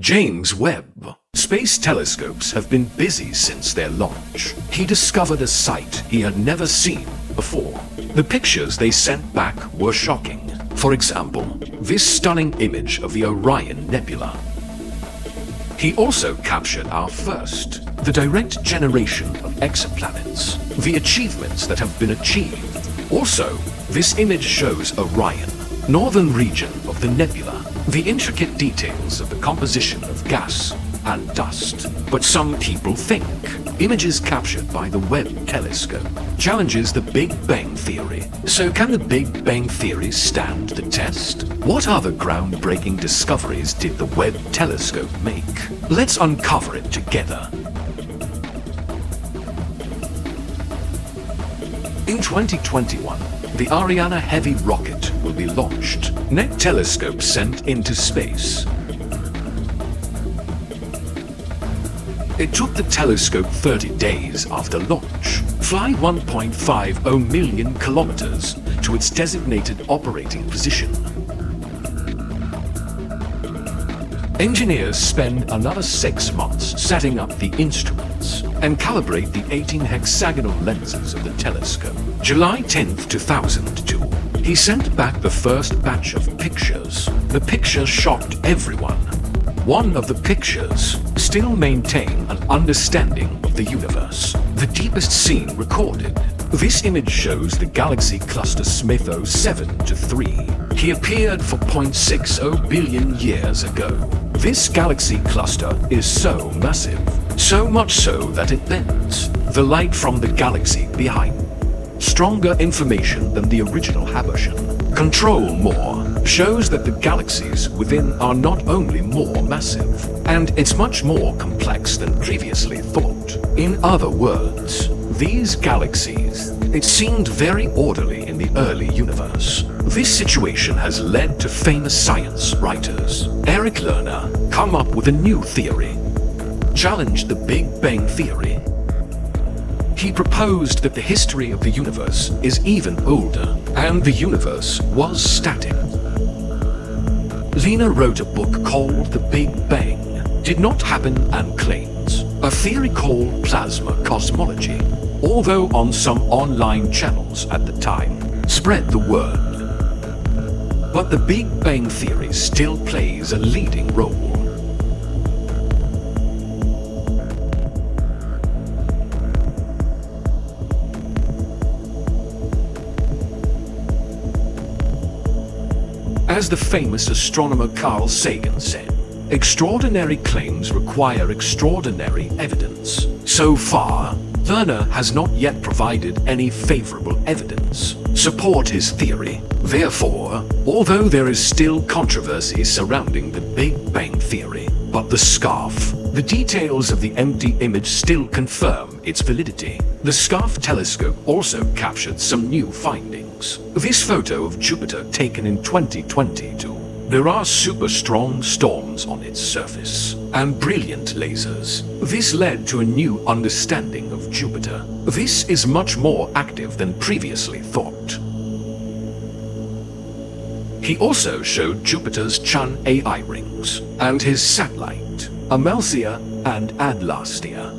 James Webb Space Telescopes have been busy since their launch. He discovered a sight he had never seen before. The pictures they sent back were shocking. For example, this stunning image of the Orion Nebula. He also captured our first, the direct generation of exoplanets, the achievements that have been achieved. Also, this image shows Orion, northern region of the nebula, the intricate details of the composition of gas and dust. But some people think images captured by the Webb telescope challenges the Big Bang Theory. So can the Big Bang Theory stand the test? What other groundbreaking discoveries did the Webb telescope make? Let's uncover it together. In 2021, the Ariane Heavy rocket will be launched. NET telescope sent into space. It took the telescope 30 days after launch, fly 1.50 million kilometers to its designated operating position. Engineers spend another 6 months setting up the instruments and calibrate the 18 hexagonal lenses of the telescope. July 10, 2002, he sent back the first batch of pictures. The pictures shocked everyone. One of the pictures still maintain an understanding of the universe, the deepest scene recorded. This image shows the galaxy cluster Smith 07-3. He appeared for 0.60 billion years ago. This galaxy cluster is so massive, so much so that it bends the light from the galaxy behind. Stronger information than the original Habashan. Control more shows that the galaxies within are not only more massive, and it's much more complex than previously thought. In other words, these galaxies, it seemed very orderly in the early universe. This situation has led to famous science writers. Eric Lerner come up with a new theory, challenged the Big Bang Theory. He proposed that the history of the universe is even older, and the universe was static. Lena wrote a book called The Big Bang Did Not Happen and claims a theory called plasma cosmology, although on some online channels at the time spread the word. But the Big Bang Theory still plays a leading role. As the famous astronomer Carl Sagan said, extraordinary claims require extraordinary evidence. So far, Lerner has not yet provided any favorable evidence support his theory. Therefore, although there is still controversy surrounding the Big Bang Theory, but the scarf, the details of the empty image still confirm its validity. The scarf telescope also captured some new findings. This photo of Jupiter taken in 2022. There are super strong storms on its surface and brilliant lasers. This led to a new understanding of Jupiter. This is much more active than previously thought. He also showed Jupiter's Chun AI rings and his satellite, Amalthea and Adlastia,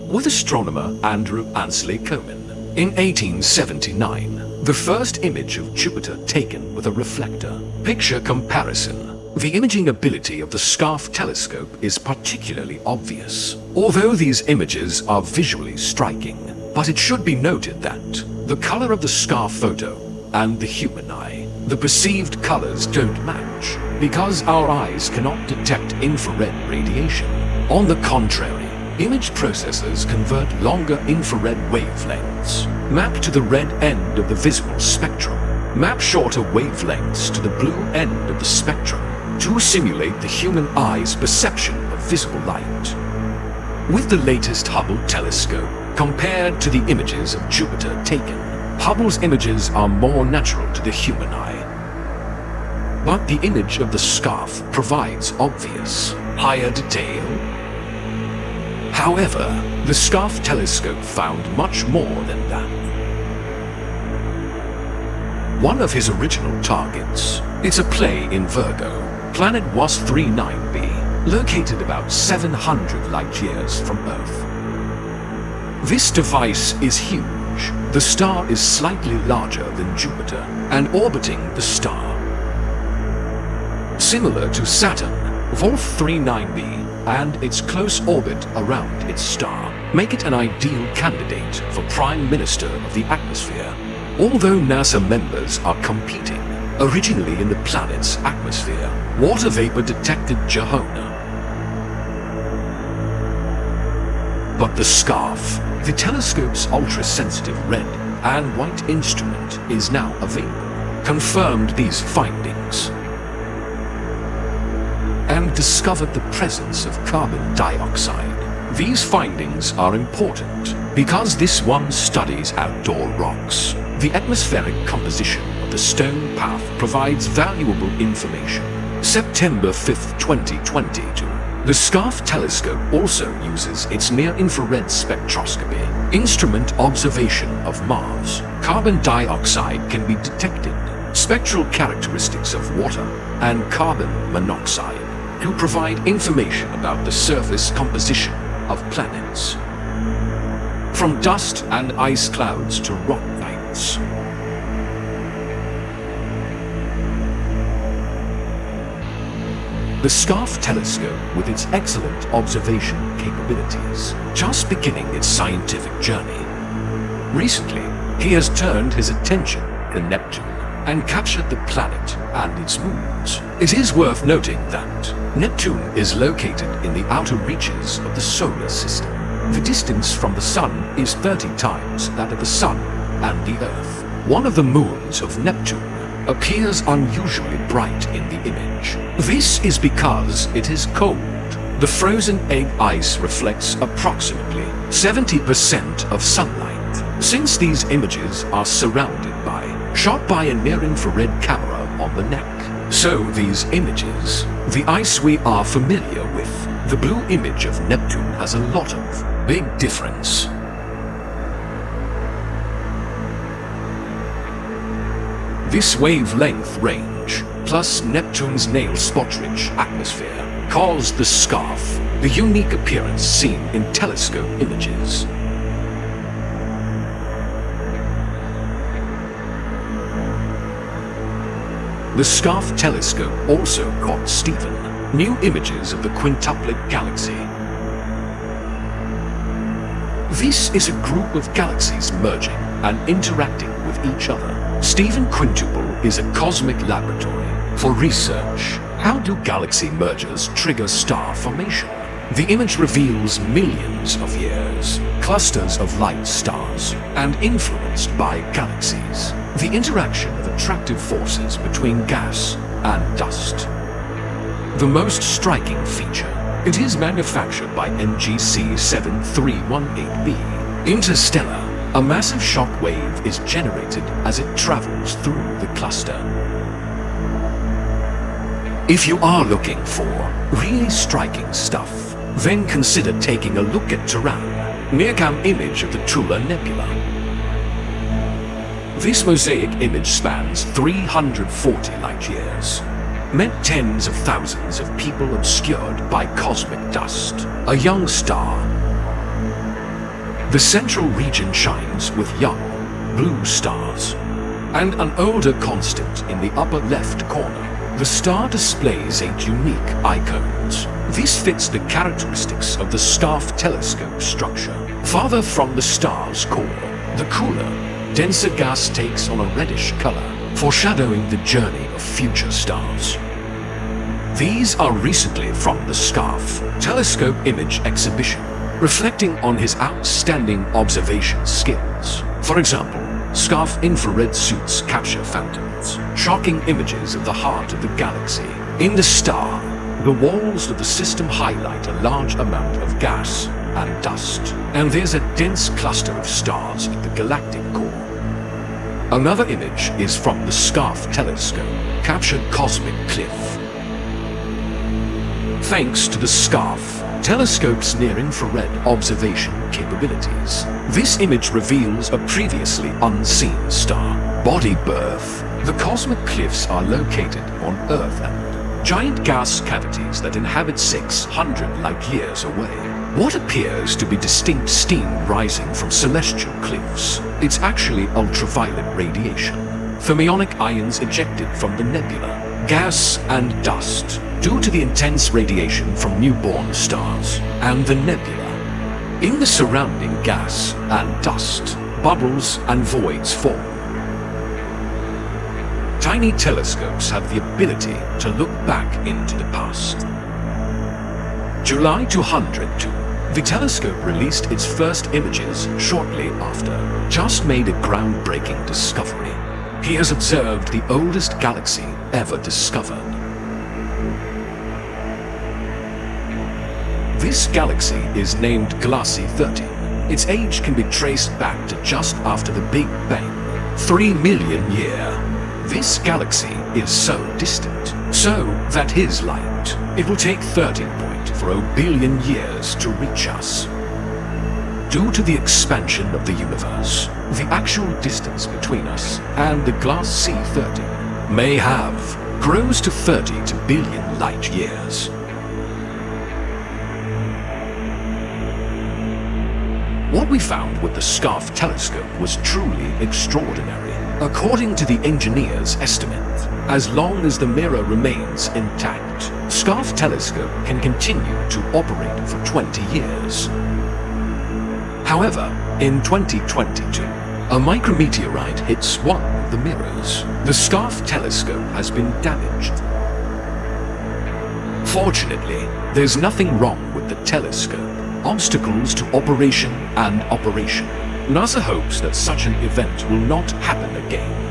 with astronomer Andrew Ansley Cohen. In 1879, the first image of Jupiter taken with a reflector. Picture comparison. The imaging ability of the scarf telescope is particularly obvious, although these images are visually striking. But it should be noted that the color of the scarf photo and the human eye, the perceived colors don't match, because our eyes cannot detect infrared radiation. On the contrary, image processors convert longer infrared wavelengths, map to the red end of the visible spectrum, map shorter wavelengths to the blue end of the spectrum to simulate the human eye's perception of visible light. With the latest Hubble telescope, compared to the images of Jupiter taken, Hubble's images are more natural to the human eye. But the image of the scarf provides obvious, higher detail. However, the scarf telescope found much more than that. One of his original targets, it's a play in Virgo, planet WAS 39b, located about 700 light-years from Earth. This device is huge. The star is slightly larger than Jupiter and orbiting the star. Similar to Saturn, Wolf 39b and its close orbit around its star make it an ideal candidate for Prime Minister of the Atmosphere. Although NASA members are competing, originally in the planet's atmosphere, water vapor detected Jehovah. But the SCARF, the telescope's ultra-sensitive red and white instrument, is now available, confirmed these findings, and discovered the presence of carbon dioxide. These findings are important because this one studies outdoor rocks. The atmospheric composition of the stone path provides valuable information. September 5, 2022. The SCARF telescope also uses its near-infrared spectroscopy instrument observation of Mars. Carbon dioxide can be detected, spectral characteristics of water, and carbon monoxide to provide information about the surface composition of planets. From dust and ice clouds to rock lights. The SCARF telescope, with its excellent observation capabilities, just beginning its scientific journey. Recently, he has turned his attention to Neptune and captured the planet and its moons. It is worth noting that Neptune is located in the outer reaches of the solar system. The distance from the Sun is 30 times that of the Sun and the Earth. One of the moons of Neptune appears unusually bright in the image. This is because it is cold. The frozen egg ice reflects approximately 70% of sunlight. Since these images are shot by a near-infrared camera on the neck. So these images, the ice we are familiar with, the blue image of Neptune has a lot of big difference. This wavelength range, plus Neptune's nail spot-rich atmosphere, caused the SCARF the unique appearance seen in telescope images. The SCARF telescope also caught Stephen new images of the quintuplet galaxy. This is a group of galaxies merging and interacting with each other. Stephen Quintuple is a cosmic laboratory for research. How do galaxy mergers trigger star formation? The image reveals millions of years, clusters of light stars, and influenced by galaxies. The interaction of attractive forces between gas and dust. The most striking feature, it is manufactured by NGC 7318b. Interstellar, a massive shock wave is generated as it travels through the cluster. If you are looking for really striking stuff, then consider taking a look at Turan, near-cam image of the Tula Nebula. This mosaic image spans 340 light-years, meant tens of thousands of people obscured by cosmic dust. A young star. The central region shines with young, blue stars, and an older constant in the upper left corner. The star displays 8 unique icons. This fits the characteristics of the SCARF telescope structure. Farther from the star's core, the cooler, denser gas takes on a reddish color, foreshadowing the journey of future stars. These are recently from the SCARF telescope image exhibition, reflecting on his outstanding observation skills. For example, SCARF infrared suits capture phantoms, shocking images of the heart of the galaxy. In the star, the walls of the system highlight a large amount of gas and dust, and there's a dense cluster of stars at the galactic core. Another image is from the SCARF telescope, captured cosmic cliff. Thanks to the SCARF telescope's near-infrared observation capabilities, this image reveals a previously unseen star. Body birth. The cosmic cliffs are located on Earth and giant gas cavities that inhabit 600 light-years away. What appears to be distinct steam rising from celestial cliffs, it's actually ultraviolet radiation. Fermionic ions ejected from the nebula, gas and dust, due to the intense radiation from newborn stars and the nebula. In the surrounding gas and dust, bubbles and voids form. Tiny telescopes have the ability to look back into the past. July 202, the telescope released its first images shortly after. Just made a groundbreaking discovery. He has observed the oldest galaxy ever discovered. This galaxy is named Glassy 13. Its age can be traced back to just after the Big Bang, 3 million years. This galaxy is so distant, so that his light, it will take 13.4 billion years to reach us. Due to the expansion of the universe, the actual distance between us and the glass C13 may have grows to 32 billion light years. What we found with the SCARF telescope was truly extraordinary. According to the engineer's estimate, as long as the mirror remains intact, SCARF telescope can continue to operate for 20 years. However, in 2022, a micrometeorite hits one of the mirrors. The SCARF telescope has been damaged. Fortunately, there's nothing wrong with the telescope. Obstacles to operation and operation. NASA hopes that such an event will not happen again.